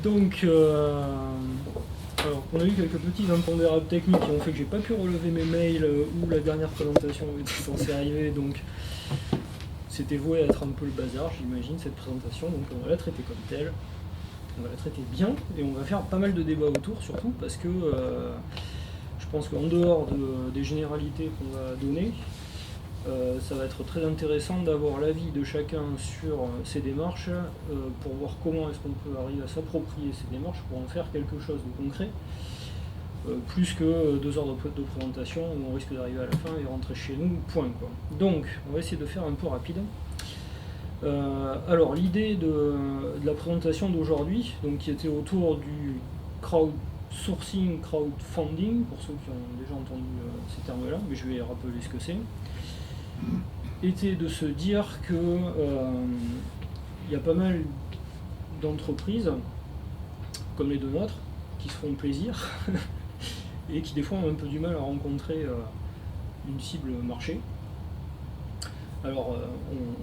Donc, alors, on a eu quelques petits impondérables techniques qui ont fait que j'ai pas pu relever mes mails où la dernière présentation était censée arriver, donc c'était voué à être un peu le bazar, j'imagine, cette présentation, donc on va la traiter comme telle, on va la traiter bien, et on va faire pas mal de débats autour, surtout parce que je pense qu'en dehors des généralités qu'on va donner, ça va être très intéressant d'avoir l'avis de chacun sur ces démarches pour voir comment est-ce qu'on peut arriver à s'approprier ces démarches pour en faire quelque chose de concret, plus que 2 heures de présentation où on risque d'arriver à la fin et rentrer chez nous, point quoi. Donc on va essayer de faire un peu rapide. Alors l'idée de la présentation d'aujourd'hui, donc qui était autour du crowdsourcing, crowdfunding, pour ceux qui ont déjà entendu ces termes-là, mais je vais rappeler ce que c'est, était de se dire que y a pas mal d'entreprises, comme les deux nôtres, qui se font plaisir et qui des fois ont un peu du mal à rencontrer une cible marché. Alors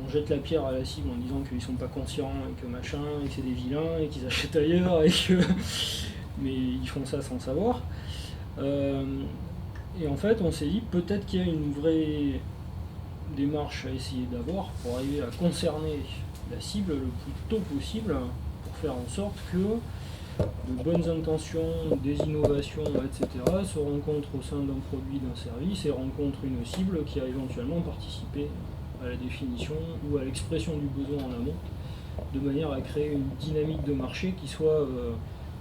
on jette la pierre à la cible en disant qu'ils sont pas conscients et que machin, et que c'est des vilains et qu'ils achètent ailleurs et que mais ils font ça sans savoir. Et en fait on s'est dit peut-être qu'il y a une vraie démarche à essayer d'avoir pour arriver à concerner la cible le plus tôt possible pour faire en sorte que de bonnes intentions, des innovations, etc. se rencontrent au sein d'un produit, d'un service et rencontrent une cible qui a éventuellement participé à la définition ou à l'expression du besoin en amont, de manière à créer une dynamique de marché qui soit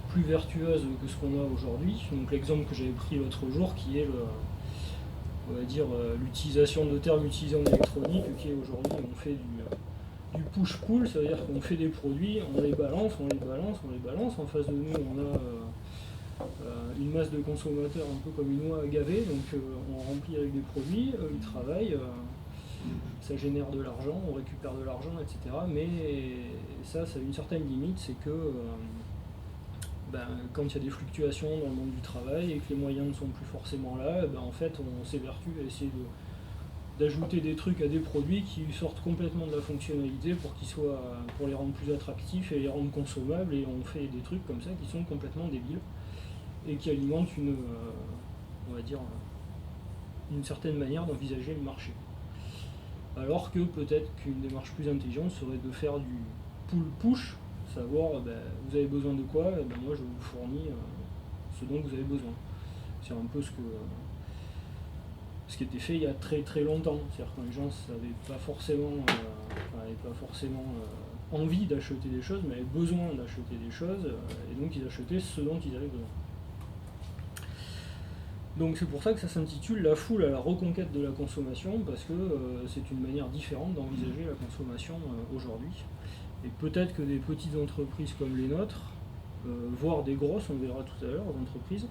plus vertueuse que ce qu'on a aujourd'hui. Donc l'exemple que j'avais pris l'autre jour qui est on va dire l'utilisation de termes utilisés en électronique, qui est aujourd'hui on fait du push-pull, ça veut dire qu'on fait des produits, on les balance, en face de nous on a une masse de consommateurs un peu comme une oie à gaver, donc on remplit avec des produits, ils travaillent, ça génère de l'argent, on récupère de l'argent, etc. Mais ça a une certaine limite, c'est que quand il y a des fluctuations dans le monde du travail et que les moyens ne sont plus forcément là, en fait on s'évertue à essayer d'ajouter des trucs à des produits qui sortent complètement de la fonctionnalité pour les rendre plus attractifs et les rendre consommables, et on fait des trucs comme ça qui sont complètement débiles et qui alimentent on va dire, une certaine manière d'envisager le marché. Alors que peut-être qu'une démarche plus intelligente serait de faire du pull-push, savoir vous avez besoin de quoi, moi je vous fournis ce dont vous avez besoin. C'est un peu ce qui était fait il y a très très longtemps, c'est-à-dire quand les gens n'avaient pas forcément, envie d'acheter des choses, mais avaient besoin d'acheter des choses, et donc ils achetaient ce dont ils avaient besoin. Donc c'est pour ça que ça s'intitule La foule à la reconquête de la consommation, parce que c'est une manière différente d'envisager la consommation aujourd'hui. Et peut-être que des petites entreprises comme les nôtres, voire des grosses, on verra tout à l'heure, entreprises,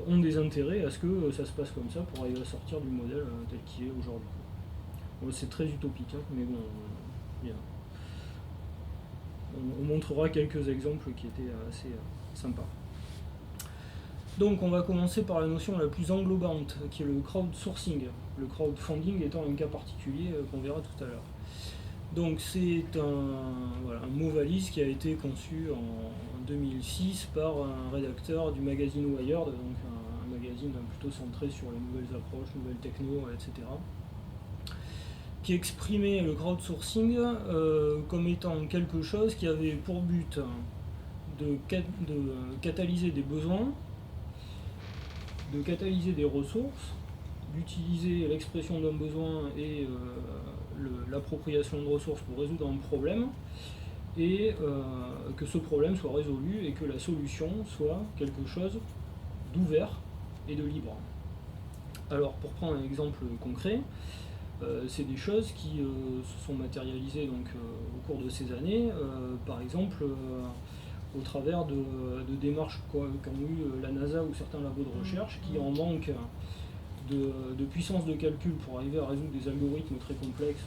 ont des intérêts à ce que ça se passe comme ça pour arriver à sortir du modèle tel qu'il est aujourd'hui. Bon, c'est très utopique, hein, mais bon, on montrera quelques exemples qui étaient assez sympas. Donc on va commencer par la notion la plus englobante, qui est le crowdsourcing, le crowdfunding étant un cas particulier qu'on verra tout à l'heure. Donc c'est un mot valise qui a été conçu en 2006 par un rédacteur du magazine Wired, donc un magazine plutôt centré sur les nouvelles approches, nouvelles techno, etc., qui exprimait le crowdsourcing comme étant quelque chose qui avait pour but de catalyser des besoins, de catalyser des ressources, d'utiliser l'expression d'un besoin et l'appropriation de ressources pour résoudre un problème, et que ce problème soit résolu et que la solution soit quelque chose d'ouvert et de libre. Alors pour prendre un exemple concret, c'est des choses qui se sont matérialisées donc, au cours de ces années, par exemple au travers de démarches qu'ont eu la NASA ou certains labos de recherche qui en manquent de puissance de calcul pour arriver à résoudre des algorithmes très complexes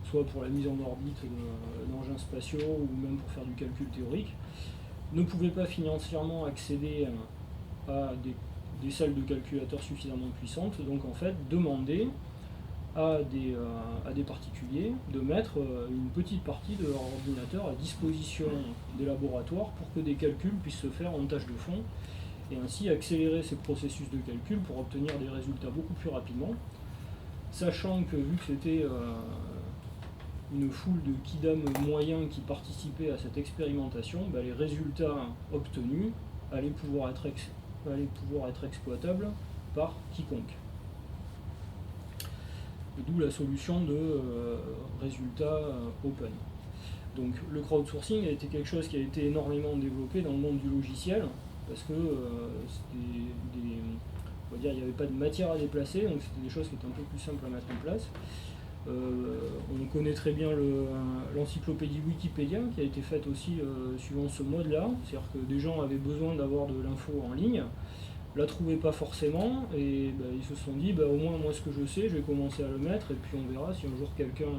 soit pour la mise en orbite d'engins spatiaux ou même pour faire du calcul théorique, ne pouvaient pas financièrement accéder à des salles de calculateurs suffisamment puissantes, donc en fait demandaient à des particuliers de mettre une petite partie de leur ordinateur à disposition des laboratoires pour que des calculs puissent se faire en tâche de fond et ainsi accélérer ces processus de calcul pour obtenir des résultats beaucoup plus rapidement, sachant que vu que c'était une foule de kidam moyens qui participaient à cette expérimentation, les résultats obtenus allaient pouvoir être exploitables par quiconque. D'où la solution de résultats open. Donc le crowdsourcing a été quelque chose qui a été énormément développé dans le monde du logiciel, parce que on va dire, il n'y avait pas de matière à déplacer, donc c'était des choses qui étaient un peu plus simples à mettre en place. On connaît très bien l'encyclopédie Wikipédia, qui a été faite aussi suivant ce mode-là, c'est-à-dire que des gens avaient besoin d'avoir de l'info en ligne, la trouvaient pas forcément, et ils se sont dit, au moins moi ce que je sais, je vais commencer à le mettre, et puis on verra si un jour quelqu'un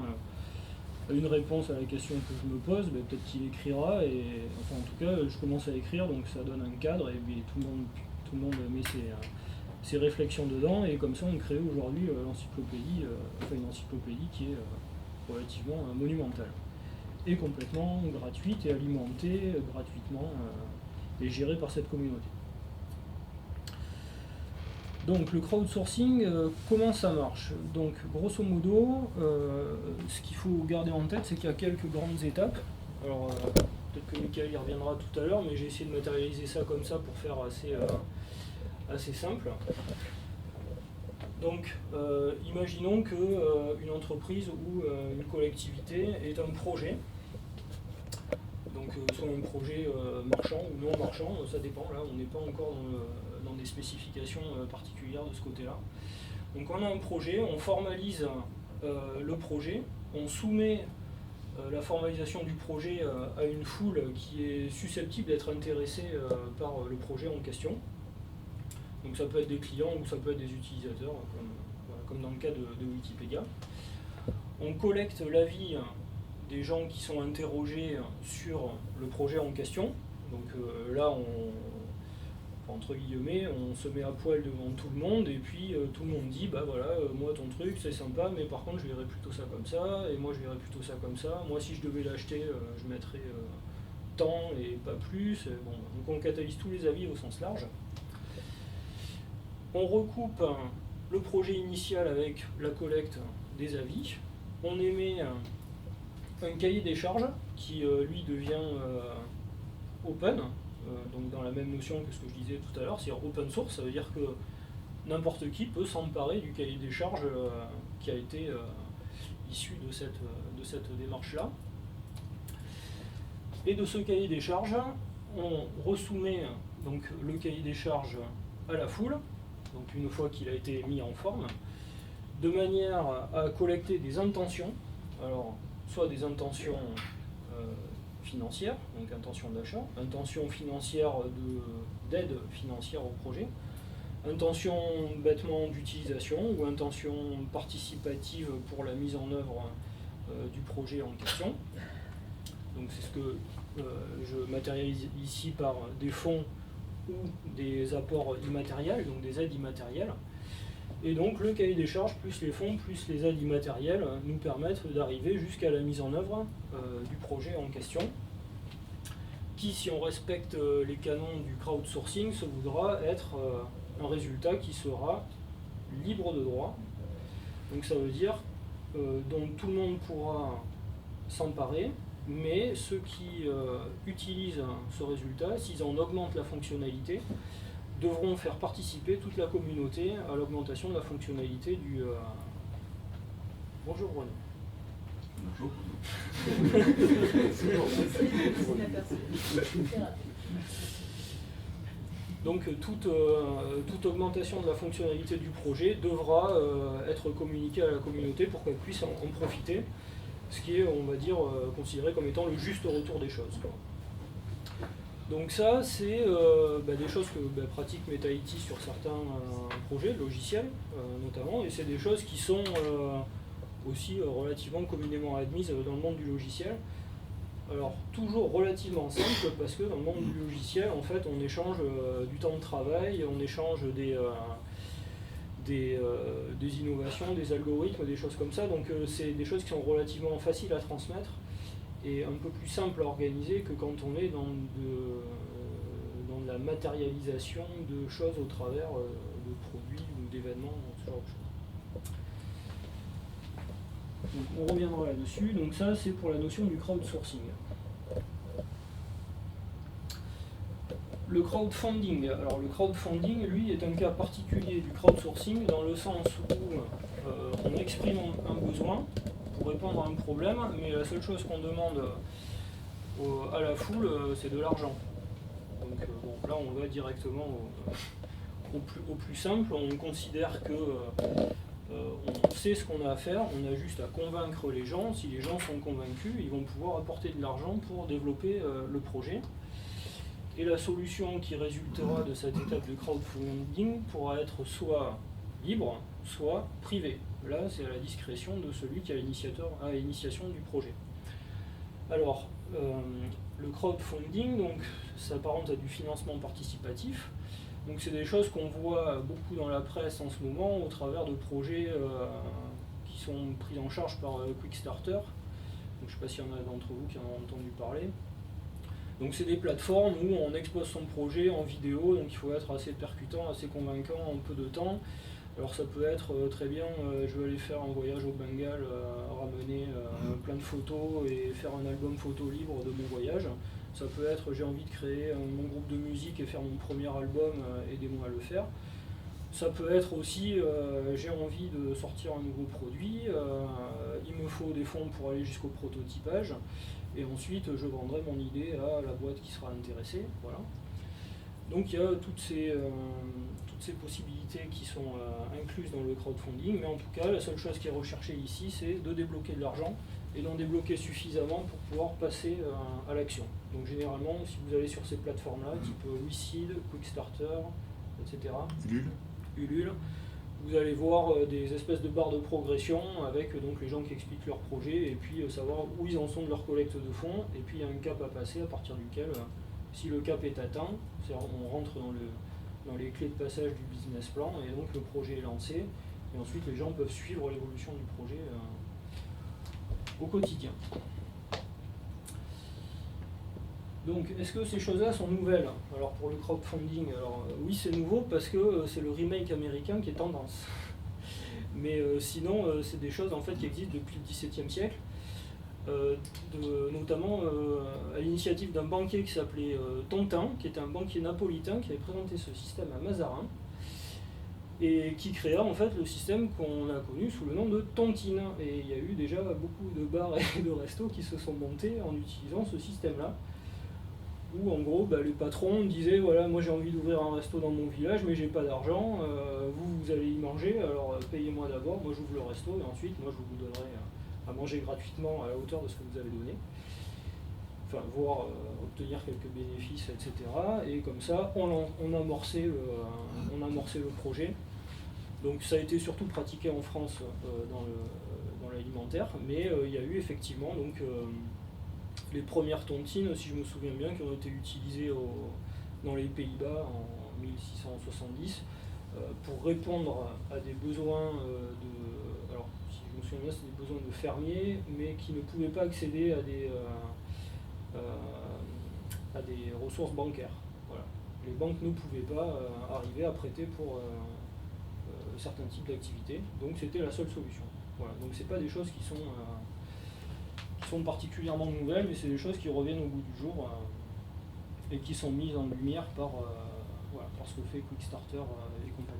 a une réponse à la question que je me pose, peut-être qu'il écrira, et enfin en tout cas je commence à écrire, donc ça donne un cadre, et puis tout le monde met ses réflexions dedans, et comme ça on crée aujourd'hui l'encyclopédie, une encyclopédie qui est relativement monumentale, et complètement gratuite et alimentée gratuitement et gérée par cette communauté. Donc le crowdsourcing, comment ça marche? Donc grosso modo, ce qu'il faut garder en tête, c'est qu'il y a quelques grandes étapes. Alors peut-être que Michael y reviendra tout à l'heure, mais j'ai essayé de matérialiser ça comme ça pour faire assez simple. Donc imaginons qu'une entreprise ou une collectivité est un projet. Donc soit un projet marchand ou non marchand, ça dépend, là on n'est pas encore dans des spécifications particulières de ce côté-là. Donc on a un projet, on formalise le projet, on soumet la formalisation du projet à une foule qui est susceptible d'être intéressée par le projet en question. Donc ça peut être des clients ou ça peut être des utilisateurs, comme dans le cas de Wikipédia. On collecte l'avis des gens qui sont interrogés sur le projet en question. Donc là, entre guillemets, on se met à poil devant tout le monde et puis tout le monde dit, moi ton truc c'est sympa, mais par contre je verrais plutôt ça comme ça, et moi je verrais plutôt ça comme ça. Moi si je devais l'acheter, je mettrais tant et pas plus. Donc on catalyse tous les avis au sens large. On recoupe le projet initial avec la collecte des avis. On émet un cahier des charges qui lui devient open, donc dans la même notion que ce que je disais tout à l'heure, c'est open source, ça veut dire que n'importe qui peut s'emparer du cahier des charges qui a été issu de cette démarche-là. Et de ce cahier des charges, on resoumet donc le cahier des charges à la foule, donc une fois qu'il a été mis en forme, de manière à collecter des intentions, alors soit des intentions financières, donc intention d'achat, intention financière d'aide financière au projet, intention bêtement d'utilisation ou intention participative pour la mise en œuvre du projet en question. Donc c'est ce que je matérialise ici par des fonds ou des apports immatériels, donc des aides immatérielles. Et donc le cahier des charges plus les fonds plus les aides immatérielles nous permettent d'arriver jusqu'à la mise en œuvre du projet en question, qui, si on respecte les canons du crowdsourcing, se voudra être un résultat qui sera libre de droit. Donc ça veut dire dont tout le monde pourra s'emparer, mais ceux qui utilisent ce résultat, s'ils en augmentent la fonctionnalité, devront faire participer toute la communauté à l'augmentation de la fonctionnalité du... Bonjour Bruno. Bonjour. Donc toute augmentation de la fonctionnalité du projet devra être communiquée à la communauté pour qu'elle puisse en profiter, ce qui est, on va dire, considéré comme étant le juste retour des choses, quoi. Donc ça, c'est des choses que pratique MetaIT sur certains projets logiciels notamment, et c'est des choses qui sont aussi relativement communément admises dans le monde du logiciel. Alors toujours relativement simple, parce que dans le monde du logiciel, en fait, on échange du temps de travail, on échange des innovations, des algorithmes, des choses comme ça. Donc c'est des choses qui sont relativement faciles à transmettre et un peu plus simples à organiser que quand on est dans la matérialisation de choses au travers de produits ou d'événements, ce genre de choses. Donc on reviendra là-dessus. Donc ça, c'est pour la notion du crowdsourcing. Le crowdfunding. Alors le crowdfunding, lui, est un cas particulier du crowdsourcing dans le sens où on exprime un besoin pour répondre à un problème, mais la seule chose qu'on demande à la foule, c'est de l'argent. Donc bon, là, on va directement au plus simple. On considère que on sait ce qu'on a à faire, on a juste à convaincre les gens. Si les gens sont convaincus, ils vont pouvoir apporter de l'argent pour développer le projet. Et la solution qui résultera de cette étape de crowdfunding pourra être soit libre, soit privée. Là, c'est à la discrétion de celui qui a l'initiation du projet. Alors, le crowdfunding, donc, s'apparente à du financement participatif. Donc, c'est des choses qu'on voit beaucoup dans la presse en ce moment au travers de projets qui sont pris en charge par Quickstarter. Donc, je ne sais pas s'il y en a d'entre vous qui en ont entendu parler. Donc c'est des plateformes où on expose son projet en vidéo, donc il faut être assez percutant, assez convaincant en peu de temps. Alors ça peut être très bien, je vais aller faire un voyage au Bengale, ramener plein de photos et faire un album photo libre de mon voyage. Ça peut être, j'ai envie de créer mon groupe de musique et faire mon premier album, aidez-moi à le faire. Ça peut être aussi, j'ai envie de sortir un nouveau produit, il me faut des fonds pour aller jusqu'au prototypage. Et ensuite, je vendrai mon idée à la boîte qui sera intéressée. Voilà. Donc il y a toutes ces possibilités qui sont incluses dans le crowdfunding, mais en tout cas, la seule chose qui est recherchée ici, c'est de débloquer de l'argent et d'en débloquer suffisamment pour pouvoir passer à l'action. Donc généralement, si vous allez sur ces plateformes-là, type WeSeed, Quickstarter, etc., Ulule, vous allez voir des espèces de barres de progression avec donc les gens qui expliquent leur projet et puis savoir où ils en sont de leur collecte de fonds. Et puis il y a un cap à passer à partir duquel, si le cap est atteint, on rentre dans les clés de passage du business plan et donc le projet est lancé. Et ensuite les gens peuvent suivre l'évolution du projet au quotidien. Donc, est-ce que ces choses-là sont nouvelles? Alors, pour le crowdfunding, oui, c'est nouveau parce que c'est le remake américain qui est tendance. Mais sinon, c'est des choses en fait qui existent depuis le XVIIe siècle, notamment à l'initiative d'un banquier qui s'appelait Tontin, qui était un banquier napolitain qui avait présenté ce système à Mazarin et qui créa en fait le système qu'on a connu sous le nom de tontine. Et il y a eu déjà beaucoup de bars et de restos qui se sont montés en utilisant ce système-là. Où en gros les patrons disaient voilà, moi j'ai envie d'ouvrir un resto dans mon village mais j'ai pas d'argent, vous allez y manger, alors payez-moi d'abord, moi j'ouvre le resto et ensuite moi je vous donnerai à manger gratuitement à la hauteur de ce que vous avez donné, enfin voire obtenir quelques bénéfices, etc. Et comme ça on amorçait le projet. Donc ça a été surtout pratiqué en France dans l'alimentaire, mais il y a eu effectivement donc les premières tontines, si je me souviens bien, qui ont été utilisées dans les Pays-Bas en 1670 pour répondre à des besoins alors si je me souviens bien, c'est des besoins de fermiers, mais qui ne pouvaient pas accéder à des ressources bancaires. Voilà. Les banques ne pouvaient pas arriver à prêter pour certains types d'activités, donc c'était la seule solution. Voilà. Donc c'est pas des choses qui sont particulièrement nouvelles, mais c'est des choses qui reviennent au goût du jour et qui sont mises en lumière par ce que fait Quickstarter et compagnie.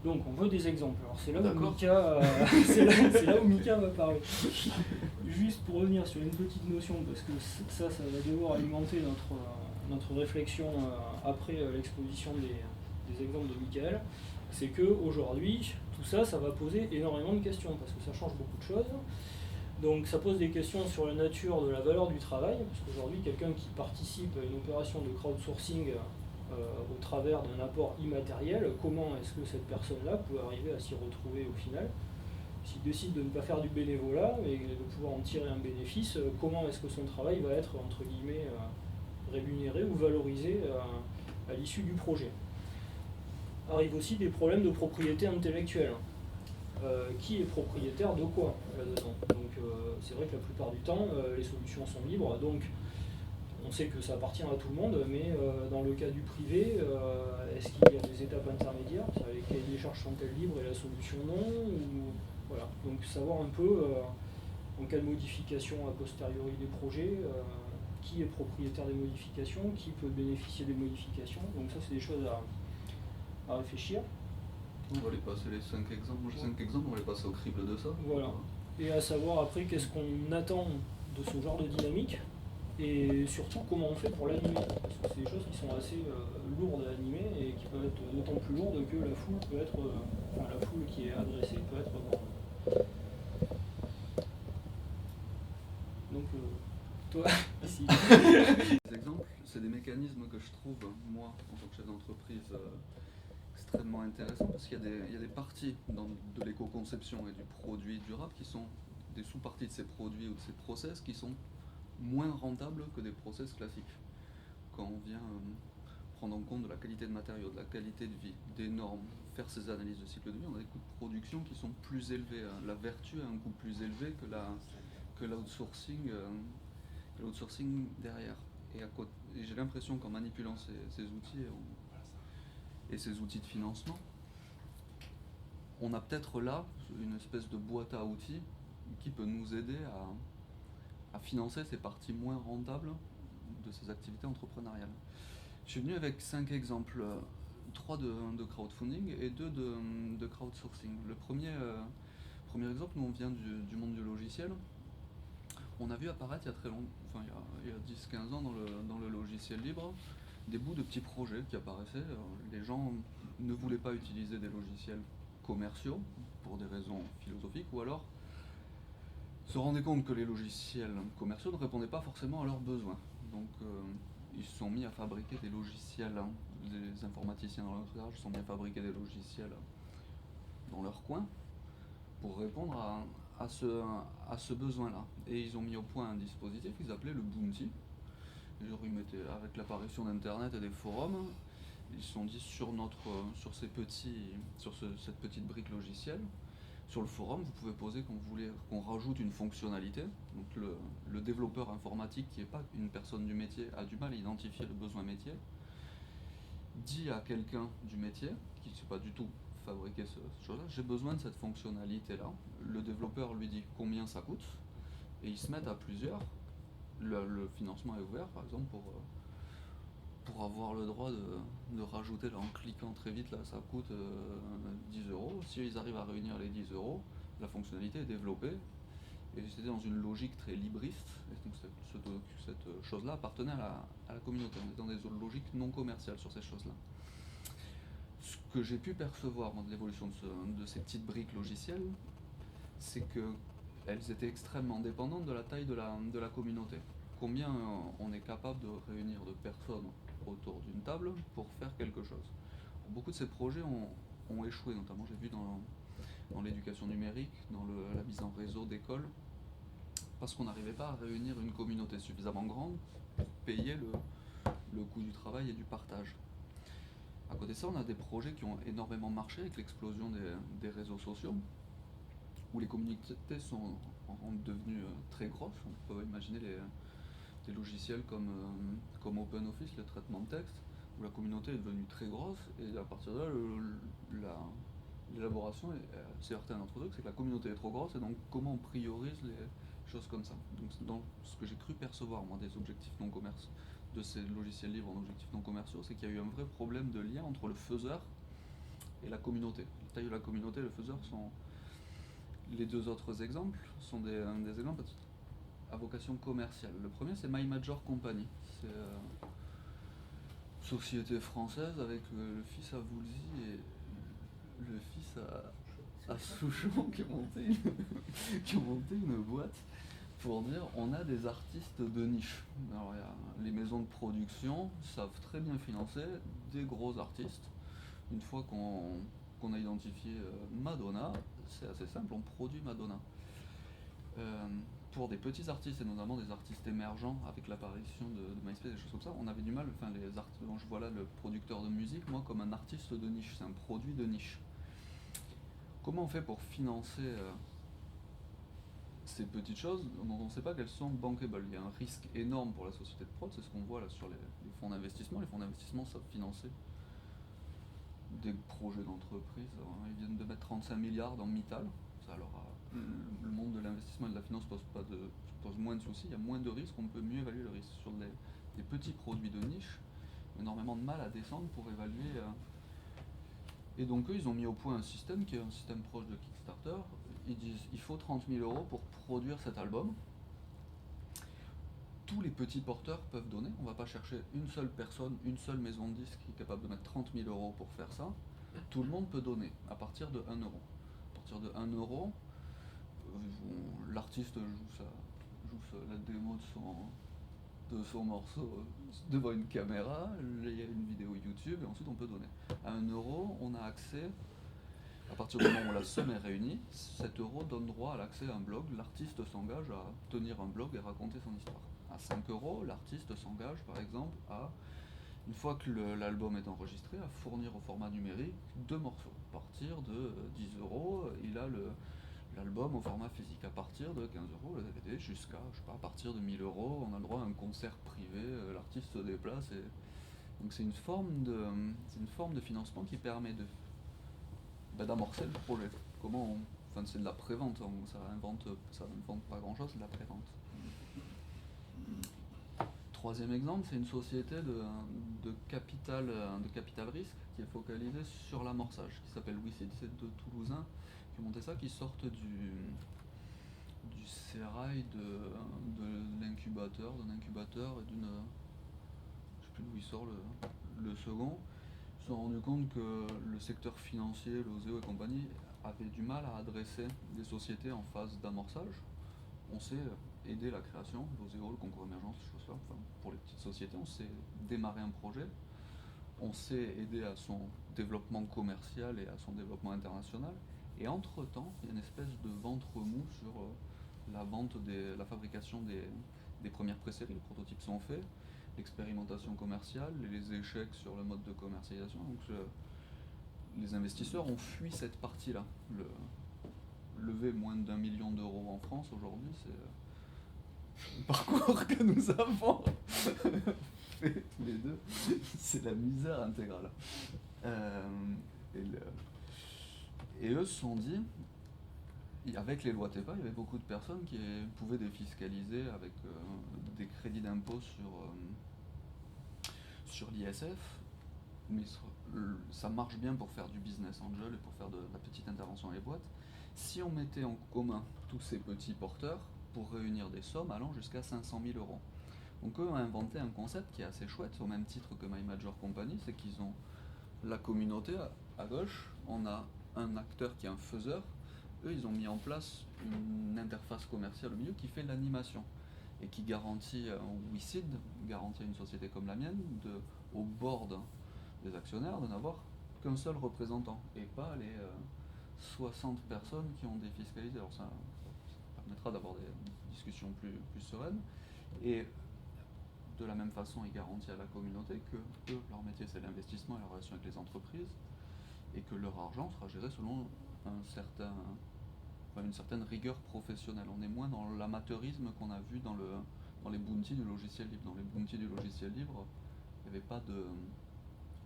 Donc on veut des exemples. Alors c'est là où Mika, c'est là où Mika va parler. Juste pour revenir sur une petite notion, parce que ça va devoir alimenter notre réflexion après l'exposition des exemples de Michael, c'est qu'aujourd'hui, tout ça va poser énormément de questions, parce que ça change beaucoup de choses. Donc ça pose des questions sur la nature de la valeur du travail, parce qu'aujourd'hui, quelqu'un qui participe à une opération de crowdsourcing au travers d'un apport immatériel, comment est-ce que cette personne-là peut arriver à s'y retrouver au final? S'il décide de ne pas faire du bénévolat, mais de pouvoir en tirer un bénéfice, comment est-ce que son travail va être, entre guillemets, rémunéré ou valorisé à l'issue du projet. Arrivent aussi des problèmes de propriété intellectuelle. Qui est propriétaire de quoi là-dedans? Donc c'est vrai que la plupart du temps, les solutions sont libres, donc on sait que ça appartient à tout le monde, mais dans le cas du privé, est-ce qu'il y a des étapes intermédiaires? Les cahiers des charges sont-elles libres et la solution non? Ou, voilà. Donc savoir un peu en cas de modification a posteriori des projets, qui est propriétaire des modifications, qui peut bénéficier des modifications. Donc ça c'est des choses à réfléchir. On va les passer les 5 exemples. Moi j'ai 5 exemples, on va les passer au crible de ça. Voilà. Et à savoir après qu'est-ce qu'on attend de ce genre de dynamique et surtout comment on fait pour l'animer. Parce que c'est des choses qui sont assez lourdes à animer et qui peuvent être d'autant plus lourdes que la foule peut être. La foule qui est adressée peut être grande. Donc toi, ici. Les exemples, c'est des mécanismes que je trouve, moi, en tant que chef d'entreprise, extrêmement intéressant parce qu'il y a des parties de l'éco-conception et du produit durable qui sont des sous-parties de ces produits ou de ces process qui sont moins rentables que des process classiques. Quand on vient prendre en compte de la qualité de matériaux, de la qualité de vie, des normes, faire ces analyses de cycle de vie, on a des coûts de production qui sont plus élevés. La vertu a un coût plus élevé que l'outsourcing derrière. Et j'ai l'impression qu'en manipulant ces outils et ces outils de financement, on a peut-être là une espèce de boîte à outils qui peut nous aider à financer ces parties moins rentables de ces activités entrepreneuriales. Je suis venu avec 5 exemples, 3 de crowdfunding et 2 de crowdsourcing. Le premier exemple, nous on vient du monde du logiciel. On a vu apparaître il y a très longtemps, enfin il y a 10-15 ans dans le logiciel libre, des bouts de petits projets qui apparaissaient. Les gens ne voulaient pas utiliser des logiciels commerciaux pour des raisons philosophiques, ou alors se rendaient compte que les logiciels commerciaux ne répondaient pas forcément à leurs besoins. Donc ils se sont mis à fabriquer des logiciels, les informaticiens dans notre âge se sont mis à fabriquer des logiciels dans leur coin pour répondre à ce besoin-là. Et ils ont mis au point un dispositif qu'ils appelaient le Bounty. Avec l'apparition d'Internet et des forums, ils se sont dit sur cette petite brique logicielle, sur le forum, vous pouvez poser quand vous voulez qu'on rajoute une fonctionnalité. Donc le développeur informatique, qui n'est pas une personne du métier, a du mal à identifier le besoin métier, dit à quelqu'un du métier, qui ne sait pas du tout fabriquer ce chose-là, j'ai besoin de cette fonctionnalité-là. Le développeur lui dit combien ça coûte, et ils se mettent à plusieurs. Le financement est ouvert, par exemple, pour avoir le droit de rajouter, là, en cliquant très vite, là, ça coûte 10 euros. Si ils arrivent à réunir les 10 euros, la fonctionnalité est développée. Et c'était dans une logique très libriste. Et donc cette chose-là appartenait à la communauté. On était dans des logiques non commerciales sur ces choses-là. Ce que j'ai pu percevoir de l'évolution de ces petites briques logicielles, c'est qu'elles étaient extrêmement dépendantes de la taille de la communauté. Combien on est capable de réunir de personnes autour d'une table pour faire quelque chose. Beaucoup de ces projets ont échoué, notamment j'ai vu dans l'éducation numérique, dans la mise en réseau d'écoles, parce qu'on n'arrivait pas à réunir une communauté suffisamment grande pour payer le coût du travail et du partage. À côté de ça, on a des projets qui ont énormément marché avec l'explosion des réseaux sociaux, où les communautés sont devenues très grosses. On peut imaginer des logiciels comme OpenOffice, le traitement de texte, où la communauté est devenue très grosse, et à partir de là, l'élaboration c'est heurté à un autre truc, c'est que la communauté est trop grosse, et donc comment on priorise les choses comme ça. Donc dans ce que j'ai cru percevoir, moi, des objectifs non commerciaux, de ces logiciels libres en objectifs non commerciaux, c'est qu'il y a eu un vrai problème de lien entre le faiseur et la communauté. La taille de la communauté et le faiseur sont... Les 2 autres exemples sont des exemples à vocation commerciale. Le premier, c'est My Major Company. C'est une société française avec le fils à Woolsey et le fils à Souchon qui ont monté une boîte pour dire on a des artistes de niche. Alors les maisons de production savent très bien financer des gros artistes. Une fois qu'on a identifié Madonna, c'est assez simple, on produit Madonna. pour des petits artistes, et notamment des artistes émergents, avec l'apparition de MySpace et des choses comme ça, on avait du mal, enfin les artistes, je vois là le producteur de musique, moi comme un artiste de niche, c'est un produit de niche. Comment on fait pour financer ces petites choses dont on ne sait pas qu'elles sont bankable? Il y a un risque énorme pour la société de prod, c'est ce qu'on voit là sur les fonds d'investissement. Les fonds d'investissement savent financer des projets d'entreprise. Ils viennent de mettre 35 milliards dans Mittal. Ça, alors, le monde de l'investissement et de la finance pose moins de soucis, il y a moins de risques, on peut mieux évaluer le risque. Sur des petits produits de niche, énormément de mal à descendre pour évaluer. Et donc eux, ils ont mis au point un système qui est un système proche de Kickstarter. Ils disent il faut 30 000 euros pour produire cet album. Tous les petits porteurs peuvent donner. On ne va pas chercher une seule personne, une seule maison de disques qui est capable de mettre 30 000 euros pour faire ça. Tout le monde peut donner à partir de 1 euro. À partir de 1 euro, l'artiste joue la démo de son morceau devant une caméra, il y a une vidéo YouTube et ensuite on peut donner. À 1 euro, on a accès, à partir du moment où la somme est réunie, 7 euros donne droit à l'accès à un blog. L'artiste s'engage à tenir un blog et raconter son histoire. À 5 euros, l'artiste s'engage par exemple à, une fois que l'album est enregistré, à fournir au format numérique 2 morceaux. À partir de 10 euros, il a l'album au format physique. À partir de 15 euros, le DVD, jusqu'à, je sais pas, à partir de 1000 euros, on a le droit à un concert privé, l'artiste se déplace. Donc c'est une forme de financement qui permet d'amorcer le projet. Enfin, c'est de la prévente, ça invente pas grand chose, c'est de la prévente. Troisième exemple, c'est une société de capital risque qui est focalisée sur l'amorçage, qui s'appelle WeSeed, c'est deux Toulousains qui ont monté ça, qui sortent du sérail d'un incubateur et d'une... Je sais plus d'où il sort le second. Ils se sont rendus compte que le secteur financier, l'OSEO et compagnie, avait du mal à adresser des sociétés en phase d'amorçage. On sait aider la création, l'OSEO, le concours émergence, ces choses-là. Enfin, pour les petites sociétés, on sait démarrer un projet, on sait aider à son développement commercial et à son développement international. Et entre-temps, il y a une espèce de ventre mou sur la fabrication des premières pré-séries. Les prototypes sont faits, l'expérimentation commerciale, les échecs sur le mode de commercialisation. Donc les investisseurs ont fui cette partie-là. Lever moins d'1 million d'euros en France aujourd'hui, c'est le parcours que nous avons fait tous les deux. C'est la misère intégrale. Et eux se sont dit, avec les lois TEPA, il y avait beaucoup de personnes qui pouvaient défiscaliser avec des crédits d'impôt sur l'ISF, mais ça marche bien pour faire du business angel et pour faire de la petite intervention dans les boîtes. Si on mettait en commun tous ces petits porteurs pour réunir des sommes allant jusqu'à 500 000 euros. Donc eux ont inventé un concept qui est assez chouette, au même titre que My Major Company, c'est qu'ils ont la communauté à gauche, on a un acteur qui est un faiseur. Eux, ils ont mis en place une interface commerciale au milieu qui fait l'animation et qui garantit, WeSeed garantit à une société comme la mienne, au board des actionnaires, de n'avoir qu'un seul représentant et pas les 60 personnes qui ont défiscalisé. Alors ça permettra d'avoir des discussions plus sereines. Et de la même façon, il garantit à la communauté que eux, leur métier c'est l'investissement et la relation avec les entreprises, et que leur argent sera géré selon une certaine rigueur professionnelle. On est moins dans l'amateurisme qu'on a vu dans les bounties du logiciel libre. Dans les bounties du logiciel libre, il n'y avait pas de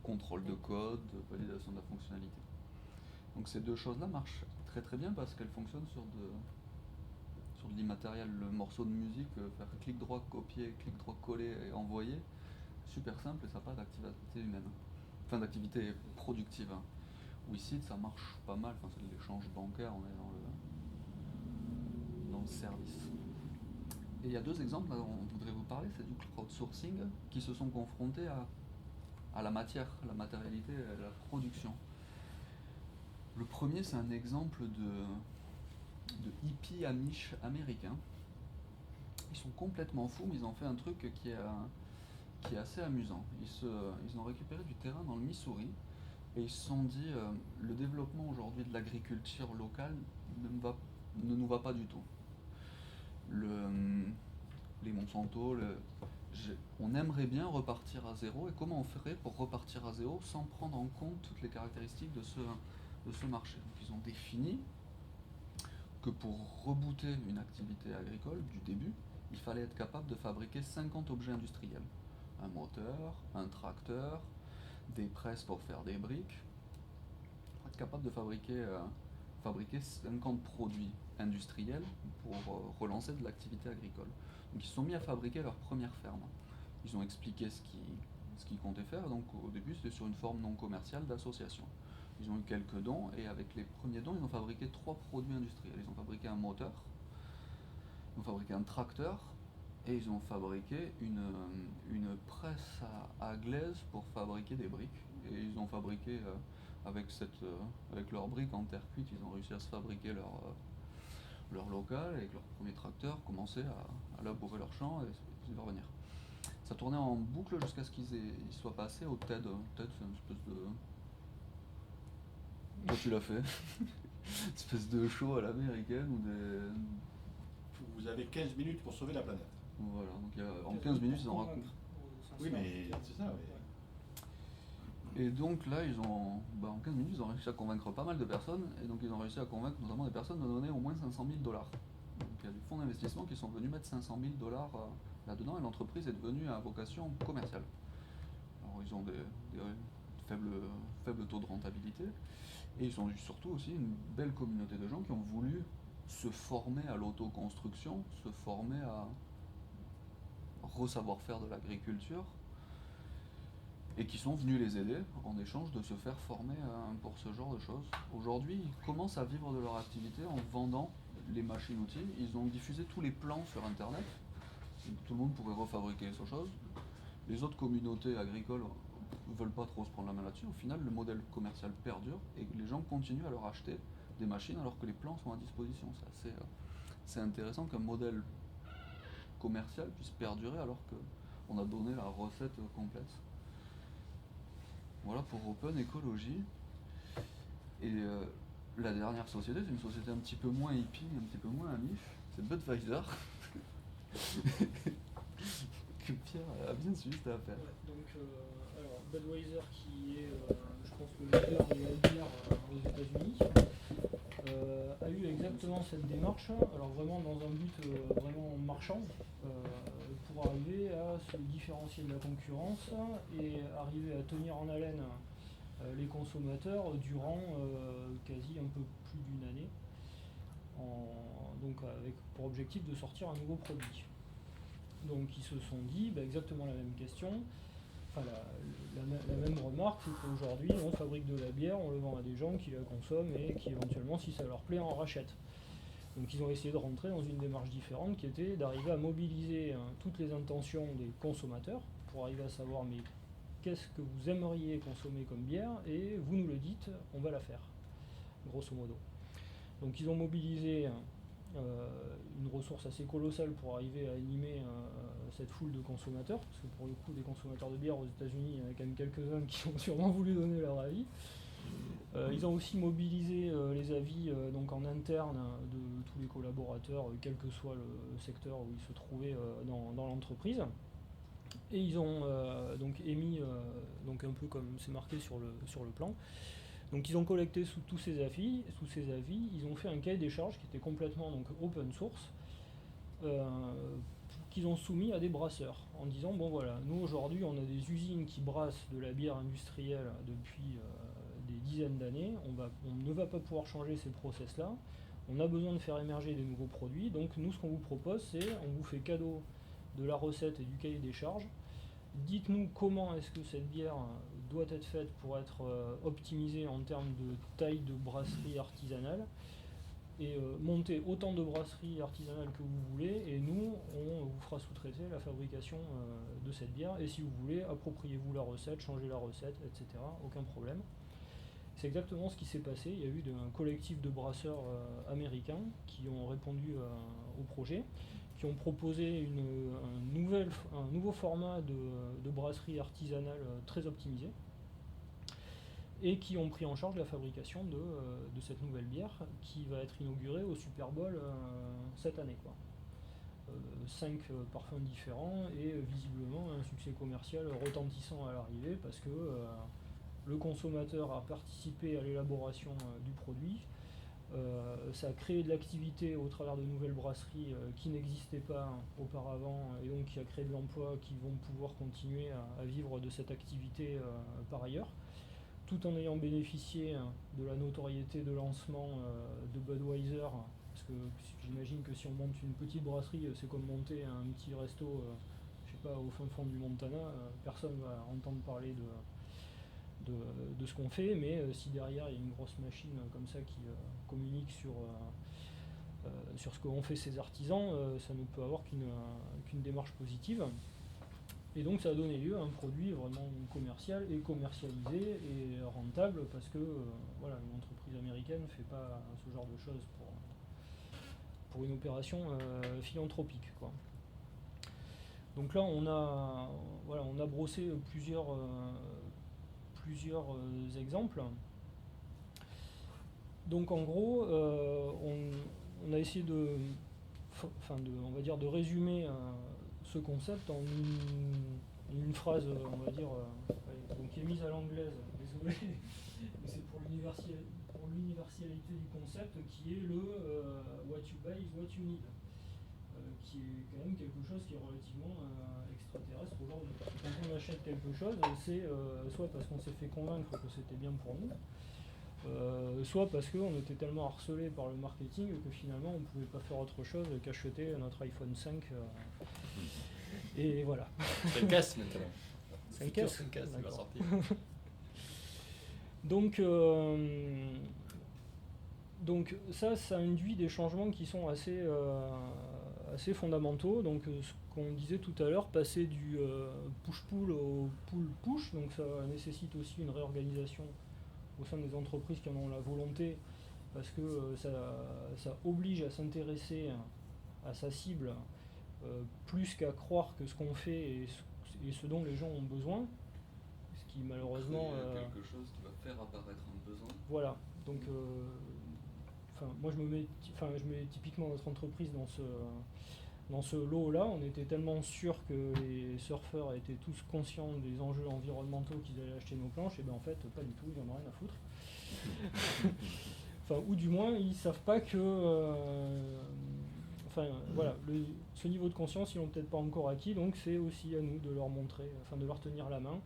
contrôle de code, de validation de la fonctionnalité. Donc ces deux choses-là marchent très très bien parce qu'elles fonctionnent sur de l'immatériel. Le morceau de musique, faire clic droit, copier, clic droit, coller et envoyer, super simple et ça n'a pas d'activité humaine. Enfin d'activité productive. WeSeed, ça marche pas mal, enfin, c'est de l'échange bancaire, on est dans le service. Et il y a deux exemples dont on voudrait vous parler, c'est du crowdsourcing qui se sont confrontés à la matière, à la matérialité, à la production. Le premier, c'est un exemple de hippies amish américains. Ils sont complètement fous, mais ils ont fait un truc qui est assez amusant. Ils ont récupéré du terrain dans le Missouri et ils se sont dit le développement aujourd'hui de l'agriculture locale ne nous va pas du tout. les Monsanto, on aimerait bien repartir à zéro, et comment on ferait pour repartir à zéro sans prendre en compte toutes les caractéristiques de ce marché. Donc ils ont défini que pour rebooter une activité agricole du début, il fallait être capable de fabriquer 50 objets industriels. Un moteur, un tracteur, des presses pour faire des briques. Être capable de fabriquer 50 produits industriels pour relancer de l'activité agricole. Donc ils se sont mis à fabriquer leur première ferme. Ils ont expliqué ce qu'ils comptaient faire, donc au début c'était sur une forme non commerciale d'association. Ils ont eu quelques dons, et avec les premiers dons, ils ont fabriqué 3 produits industriels. Ils ont fabriqué un moteur, ils ont fabriqué un tracteur, et ils ont fabriqué une presse à glaise pour fabriquer des briques. Et ils ont fabriqué, avec leurs briques en terre cuite, ils ont réussi à se fabriquer leur local, et avec leur premier tracteur, commencer à labourer leur champ et revenir. Ça tournait en boucle jusqu'à ce qu'ils soient passés au TED. TED, c'est une espèce de... Toi, tu l'as fait. Une espèce de show à l'américaine ou des... Vous avez 15 minutes pour sauver la planète. Voilà, donc en 15 minutes, ils ont raconté. Oui, mais c'est ça. Et donc là, en 15 minutes, ils ont réussi à convaincre pas mal de personnes, et donc ils ont réussi à convaincre notamment des personnes de donner au moins 500 000 $. Donc il y a des fonds d'investissement qui sont venus mettre 500 000 $ là-dedans, et l'entreprise est devenue à vocation commerciale. Alors ils ont des faibles taux de rentabilité, et ils ont eu surtout aussi une belle communauté de gens qui ont voulu se former à l'autoconstruction, se former à re-savoir-faire de l'agriculture, et qui sont venus les aider en échange de se faire former pour ce genre de choses. Aujourd'hui, ils commencent à vivre de leur activité en vendant les machines-outils. Ils ont diffusé tous les plans sur Internet. Tout le monde pourrait refabriquer ces choses. Les autres communautés agricoles ne veulent pas trop se prendre la main là-dessus. Au final, le modèle commercial perdure, et les gens continuent à leur acheter des machines alors que les plans sont à disposition. C'est intéressant qu'un modèle commercial puisse perdurer alors qu'on a donné la recette complète. Voilà pour Open Ecology. Et la dernière société, c'est une société un petit peu moins hippie, un petit peu moins amiche, c'est Budweiser. Que Pierre a bien suivi cette affaire. Ouais, donc, alors, Budweiser, qui est, je pense, le leader de la bière aux États-Unis, a eu exactement cette démarche, alors vraiment dans un but vraiment marchand, pour arriver à se différencier de la concurrence et arriver à tenir en haleine les consommateurs durant quasi un peu plus d'une année, donc avec pour objectif de sortir un nouveau produit. Donc ils se sont dit exactement la même question, enfin la même remarque, c'est qu'aujourd'hui on fabrique de la bière, on le vend à des gens qui la consomment et qui éventuellement, si ça leur plaît, en rachètent. Donc ils ont essayé de rentrer dans une démarche différente qui était d'arriver à mobiliser toutes les intentions des consommateurs pour arriver à savoir mais qu'est-ce que vous aimeriez consommer comme bière, et vous nous le dites, on va la faire, grosso modo. Donc ils ont mobilisé une ressource assez colossale pour arriver à animer cette foule de consommateurs, parce que pour le coup, des consommateurs de bière aux États-Unis, il y en a quand même quelques-uns qui ont sûrement voulu donner leur avis. Ils ont aussi mobilisé les avis donc en interne de tous les collaborateurs, quel que soit le secteur où ils se trouvaient dans l'entreprise. Et ils ont donc émis, donc un peu comme c'est marqué sur le plan, donc ils ont collecté tous ces avis, ils ont fait un cahier des charges qui était complètement donc open source, qu'ils ont soumis à des brasseurs, en disant bon voilà, nous aujourd'hui on a des usines qui brassent de la bière industrielle depuis des dizaines d'années, on ne va pas pouvoir changer ces process-là, on a besoin de faire émerger des nouveaux produits, donc nous ce qu'on vous propose c'est, on vous fait cadeau de la recette et du cahier des charges, dites-nous comment est-ce que cette bière doit être faite pour être optimisée en termes de taille de brasserie artisanale, et montez autant de brasseries artisanales que vous voulez, et nous on vous fera sous-traiter la fabrication de cette bière, et si vous voulez, appropriez-vous la recette, changez la recette, etc. Aucun problème. C'est exactement ce qui s'est passé. Il y a eu un collectif de brasseurs américains qui ont répondu au projet, qui ont proposé un nouveau format de brasserie artisanale très optimisé, et qui ont pris en charge la fabrication de cette nouvelle bière qui va être inaugurée au Super Bowl cette année, quoi. 5 parfums différents et visiblement un succès commercial retentissant à l'arrivée parce que le consommateur a participé à l'élaboration du produit. Ça a créé de l'activité au travers de nouvelles brasseries qui n'existaient pas auparavant et donc qui a créé de l'emploi qui vont pouvoir continuer à vivre de cette activité par ailleurs, tout en ayant bénéficié de la notoriété de lancement de Budweiser, parce que j'imagine que si on monte une petite brasserie, c'est comme monter un petit resto, je sais pas, au fin fond du Montana, personne va entendre parler de ce qu'on fait, mais si derrière il y a une grosse machine comme ça qui communique sur ce qu'ont fait ces artisans, ça ne peut avoir qu'une démarche positive. Et donc ça a donné lieu à un produit vraiment commercial et commercialisé et rentable parce que voilà, une entreprise américaine ne fait pas ce genre de choses pour une opération philanthropique, quoi. Donc là on a brossé plusieurs exemples. Donc en gros, on a essayé on va dire de résumer ce concept en une phrase, on va dire, donc qui est mise à l'anglaise, désolé, mais c'est pour l'universalité du concept qui est le what you buy is what you need, qui est quand même quelque chose qui est relativement extraterrestre aujourd'hui. Quand on achète quelque chose, c'est soit parce qu'on s'est fait convaincre que c'était bien pour nous, soit parce qu'on était tellement harcelé par le marketing que finalement on ne pouvait pas faire autre chose qu'acheter notre iPhone 5. Et voilà. C'est le casse maintenant. C'est le casse. C'est le casse, il va sortir. Donc ça induit des changements qui sont assez fondamentaux. Donc ce qu'on disait tout à l'heure, passer du push-pull au pull-push, donc ça nécessite aussi une réorganisation au sein des entreprises qui en ont la volonté, parce que ça oblige à s'intéresser à sa cible plus qu'à croire que ce qu'on fait est ce dont les gens ont besoin, ce qui malheureusement... quelque chose qui va faire apparaître un besoin. Voilà, donc moi je mets typiquement notre entreprise dans ce lot-là. On était tellement sûr que les surfeurs étaient tous conscients des enjeux environnementaux qu'ils allaient acheter nos planches, et bien en fait pas du tout, ils en ont rien à foutre. Ou du moins ils savent pas que voilà, ce niveau de conscience ils l'ont peut-être pas encore acquis, donc c'est aussi à nous de leur montrer, de leur tenir la main,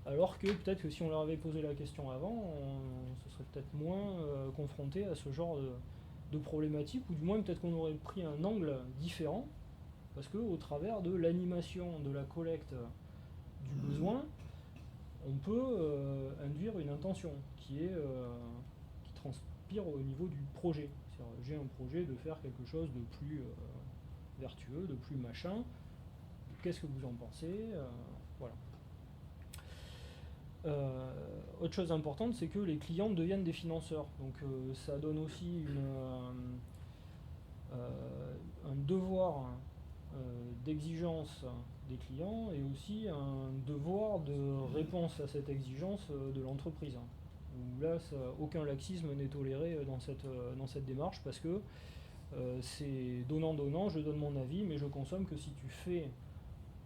alors que peut-être que si on leur avait posé la question avant, on se serait peut-être moins confronté à ce genre de problématique, ou du moins peut-être qu'on aurait pris un angle différent, parce qu'au travers de l'animation de la collecte du besoin, on peut induire une intention qui transpire au niveau du projet. J'ai un projet de faire quelque chose de plus vertueux, de plus machin. Qu'est-ce que vous en pensez? Voilà. Autre chose importante, c'est que les clients deviennent des financeurs. Donc ça donne aussi un devoir d'exigence des clients et aussi un devoir de réponse à cette exigence de l'entreprise. Où là, aucun laxisme n'est toléré dans cette démarche, parce que c'est donnant-donnant, je donne mon avis, mais je consomme que si tu fais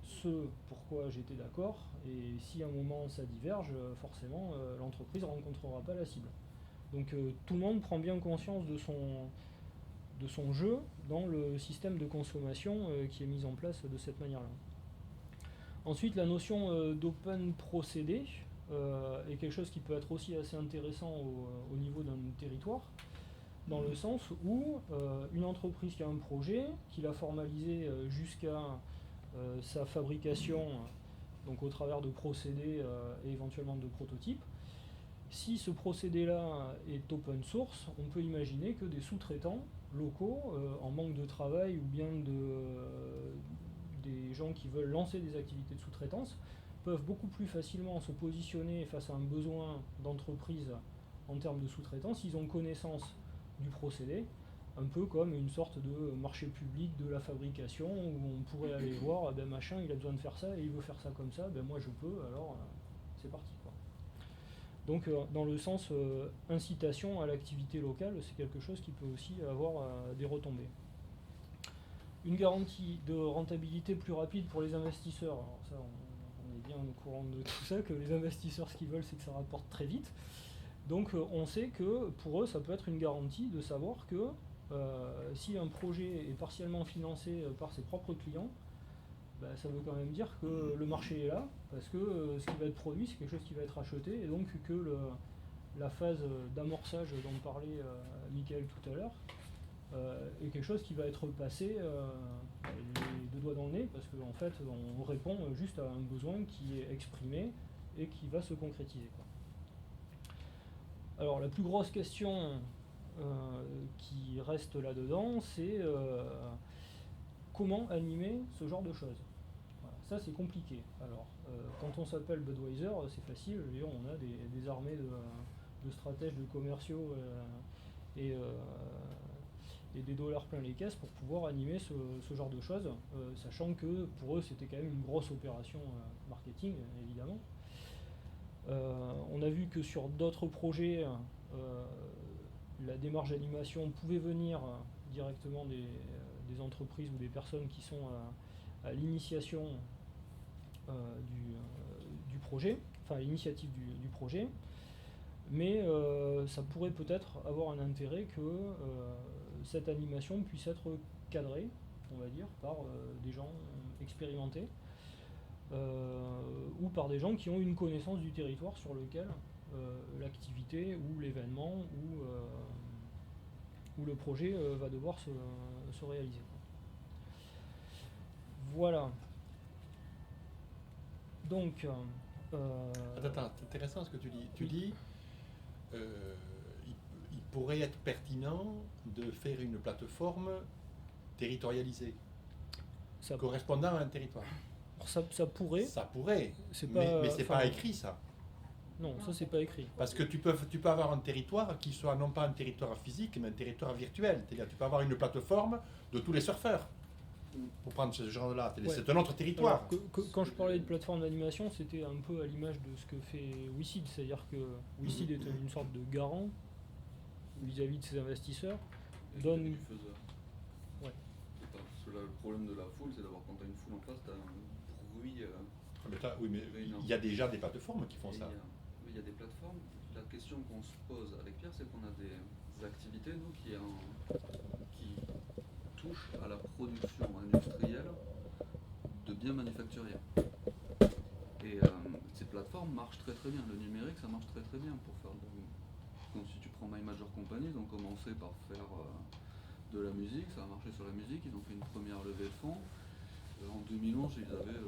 ce pourquoi j'étais d'accord, et si à un moment ça diverge, forcément l'entreprise ne rencontrera pas la cible. Donc tout le monde prend bien conscience de son jeu dans le système de consommation qui est mis en place de cette manière-là. Ensuite, la notion d'open procédé est quelque chose qui peut être aussi assez intéressant au niveau d'un territoire, dans le sens où une entreprise qui a un projet, qui l'a formalisé jusqu'à sa fabrication, donc au travers de procédés et éventuellement de prototypes, si ce procédé-là est open source, on peut imaginer que des sous-traitants locaux, en manque de travail ou bien des gens qui veulent lancer des activités de sous-traitance, peuvent beaucoup plus facilement se positionner face à un besoin d'entreprise en termes de sous-traitance. Ils ont connaissance du procédé, un peu comme une sorte de marché public de la fabrication, où on pourrait aller voir, machin, il a besoin de faire ça et il veut faire ça comme ça, moi je peux, alors c'est parti, quoi. Donc dans le sens incitation à l'activité locale, c'est quelque chose qui peut aussi avoir des retombées. Une garantie de rentabilité plus rapide pour les investisseurs. Alors ça, on est bien au courant de tout ça, que les investisseurs, ce qu'ils veulent, c'est que ça rapporte très vite. Donc on sait que pour eux, ça peut être une garantie de savoir que si un projet est partiellement financé par ses propres clients, ça veut quand même dire que le marché est là, parce que ce qui va être produit, c'est quelque chose qui va être acheté, et donc que la phase d'amorçage dont parlait Michael tout à l'heure est quelque chose qui va être passé les deux doigts dans le nez, parce qu'en fait, on répond juste à un besoin qui est exprimé et qui va se concrétiser, quoi. Alors la plus grosse question qui reste là-dedans, c'est comment animer ce genre de choses. Voilà, ça c'est compliqué. Alors quand on s'appelle Budweiser, c'est facile, je veux dire, on a des armées de stratèges, de commerciaux et des dollars plein les caisses pour pouvoir animer ce genre de choses, sachant que pour eux c'était quand même une grosse opération marketing, évidemment. On a vu que sur d'autres projets, la démarche d'animation pouvait venir directement des entreprises ou des personnes qui sont à l'initiation du projet, enfin à l'initiative du projet, mais ça pourrait peut-être avoir un intérêt que cette animation puisse être cadrée, on va dire, par des gens expérimentés, ou par des gens qui ont une connaissance du territoire sur lequel l'activité ou l'événement ou le projet va devoir se réaliser. Voilà. Donc... Attends, c'est intéressant ce que tu dis. Tu dis, il pourrait être pertinent de faire une plateforme territorialisée, correspondant à un territoire. Ça pourrait. Ça pourrait, pas, mais c'est pas écrit ça. Non, ça c'est pas écrit. Parce que tu peux avoir un territoire qui soit non pas un territoire physique, mais un territoire virtuel. C'est-à-dire tu peux avoir une plateforme de tous les surfeurs, pour prendre ce genre-là. Ouais. C'est un autre territoire. Alors, quand je parlais de plateforme d'animation, c'était un peu à l'image de ce que fait WeSeed. C'est-à-dire que WeSeed est une sorte de garant vis-à-vis de ses investisseurs. Donne du faiseur. Ouais. Parce que là, le problème de la foule, c'est d'avoir quand tu as une foule en face, tu as un bruit. Oui, mais il y a déjà des plateformes qui font ça. Il y a des plateformes. La question qu'on se pose avec Pierre, c'est qu'on a des activités, nous, qui touchent à la production industrielle de biens manufacturiers. Et ces plateformes marchent très très bien. Le numérique, ça marche très très bien pour faire donc, si tu prends My Major Company, ils ont commencé par faire de la musique, ça a marché sur la musique, ils ont fait une première levée de fonds. En 2011, ils avaient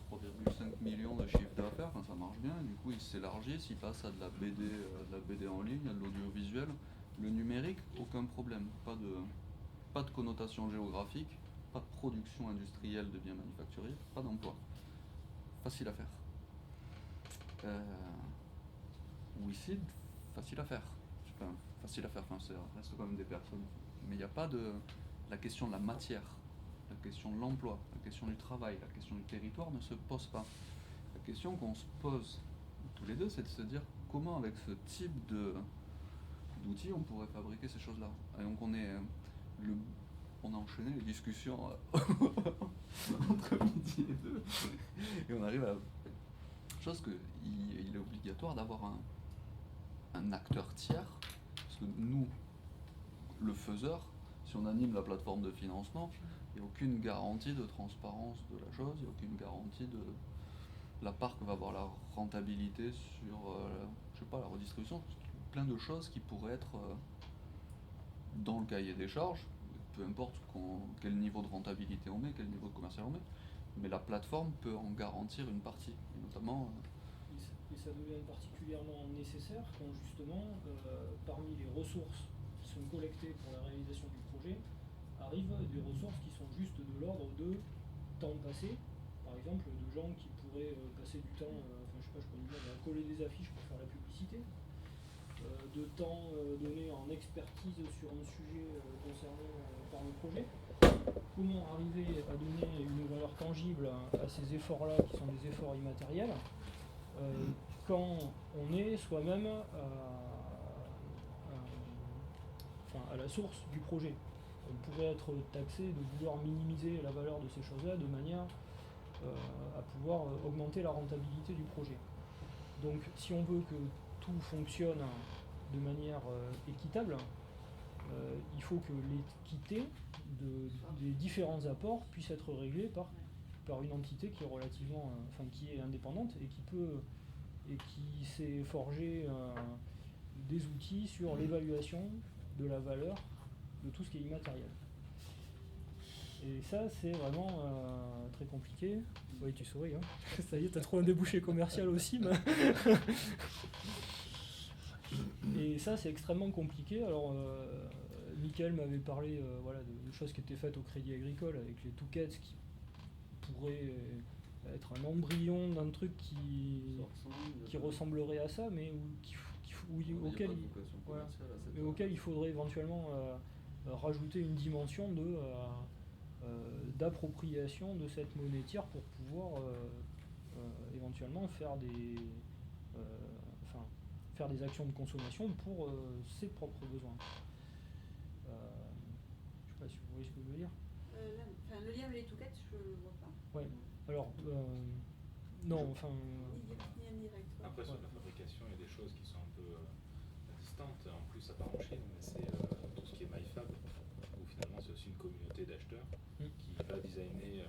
3,5 millions de chiffre d'affaires, enfin, ça marche bien, et du coup ils s'élargissent, ils passent à de la BD en ligne, à de l'audiovisuel. Le numérique, aucun problème, pas de connotation géographique, pas de production industrielle de biens manufacturiers, pas d'emploi. Facile à faire. WeSeed, facile à faire. Enfin, facile à faire, enfin, ça reste quand même des personnes. Mais il n'y a pas de la question de la matière. La question de l'emploi, la question du travail, la question du territoire ne se pose pas. La question qu'on se pose tous les deux, c'est de se dire comment avec ce type d'outils on pourrait fabriquer ces choses-là. Et donc on a enchaîné les discussions entre midi et deux, et on arrive à la chose qu'il est obligatoire d'avoir un acteur tiers, parce que nous, le faiseur, si on anime la plateforme de financement, il n'y a aucune garantie de transparence de la chose, il n'y a aucune garantie de la part que va avoir la rentabilité sur, je sais pas, la redistribution, plein de choses qui pourraient être dans le cahier des charges, peu importe quel niveau de rentabilité on met, quel niveau de commercial on met, mais la plateforme peut en garantir une partie, et notamment... Et ça devient particulièrement nécessaire quand justement, parmi les ressources qui sont collectées pour la réalisation du projet, arrivent des ressources qui sont juste de l'ordre de temps passé, par exemple de gens qui pourraient passer du temps, je sais pas, je peux dire, à coller des affiches pour faire la publicité, de temps donné en expertise sur un sujet concerné par le projet. Comment arriver à donner une valeur tangible à ces efforts-là qui sont des efforts immatériels quand on est soi-même à la source du projet. pourrait être taxé de vouloir minimiser la valeur de ces choses-là de manière à pouvoir augmenter la rentabilité du projet. Donc si on veut que tout fonctionne de manière équitable, il faut que l'équité des différents apports puisse être réglée par une entité qui est relativement, qui est indépendante et qui s'est forgé des outils sur l'évaluation de la valeur de tout ce qui est immatériel. Et ça, c'est vraiment très compliqué. Oui, tu souris, hein. Ça y est, t'as trouvé un débouché commercial aussi. Et ça, c'est extrêmement compliqué. Alors, Mickaël m'avait parlé de choses qui étaient faites au Crédit Agricole avec les toolkits qui pourraient être un embryon d'un truc qui ressemblerait à ça, mais auquel il faudrait éventuellement rajouter une dimension d'appropriation de cette monnaie tiers pour pouvoir éventuellement faire des actions de consommation pour ses propres besoins. Je ne sais pas si vous voyez ce que je veux dire. Le lien avec les toolkits, je ne le vois pas. Ouais. Alors, non, enfin... Ni indirect. Ouais. Après, sur la fabrication, il y a des choses qui sont un peu distantes. En plus, ça part en Chine, mais c'est tout ce qui est MyFab, où finalement c'est aussi une communauté d'acheteurs qui va designer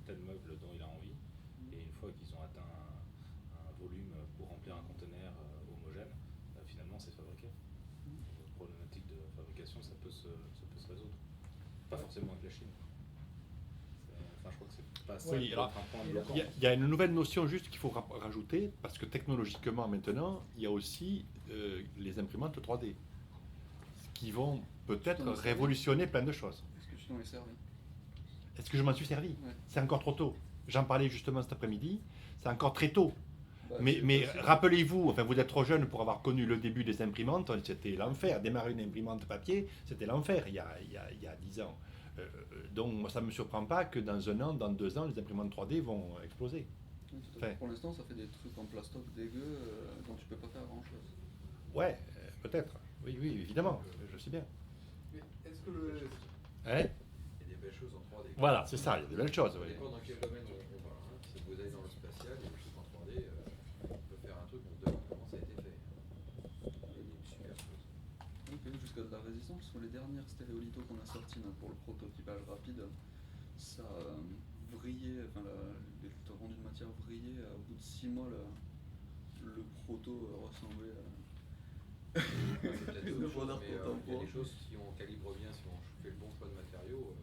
tel meuble dont il a envie. Et une fois qu'ils ont atteint un volume pour remplir un conteneur homogène, finalement c'est fabriqué. La problématique de fabrication, ça peut se résoudre. Pas forcément avec la Chine. Je crois que c'est pas ça. Oui, alors, un point bloquant. il y a une nouvelle notion juste qu'il faut rajouter, parce que technologiquement maintenant, il y a aussi les imprimantes 3D, qui vont peut-être révolutionner plein de choses. Est-ce que tu t'en es servi? Est-ce que je m'en suis servi? Ouais. C'est encore trop tôt. J'en parlais justement cet après-midi, c'est encore très tôt. Bah, Mais rappelez-vous, vous êtes trop jeune pour avoir connu le début des imprimantes, c'était l'enfer. Démarrer une imprimante papier, c'était l'enfer il y a 10 ans. Donc moi, ça ne me surprend pas que dans 1 an, dans 2 ans, les imprimantes 3D vont exploser. Oui, tout à fait. Pour l'instant, ça fait des trucs en plastoc dégueu dont tu peux pas faire grand-chose. Ouais, peut-être. Oui, évidemment, je sais bien. Mais est-ce que le... Hein? Il y a des belles choses en 3D. Voilà, c'est ça, il y a de belles choses. Ça Oui. dépend dans quel domaine on va. Hein. Si vous allez dans le spatial, il y a des trucs en 3D, on peut faire un truc, on se demande comment ça a été fait. Il y a une super chose. Donc, jusqu'à de la résistance, sur les dernières stéréolithos qu'on a sorties pour le prototypage rapide, ça vrillait, les rendu de matière vrillait, au bout de 6 mois, le proto ressemblait à... C'est peut-être Le d'autres choses, bonheur mais il y a contemporain. des choses, si on calibre bien, si on fait le bon choix de matériaux,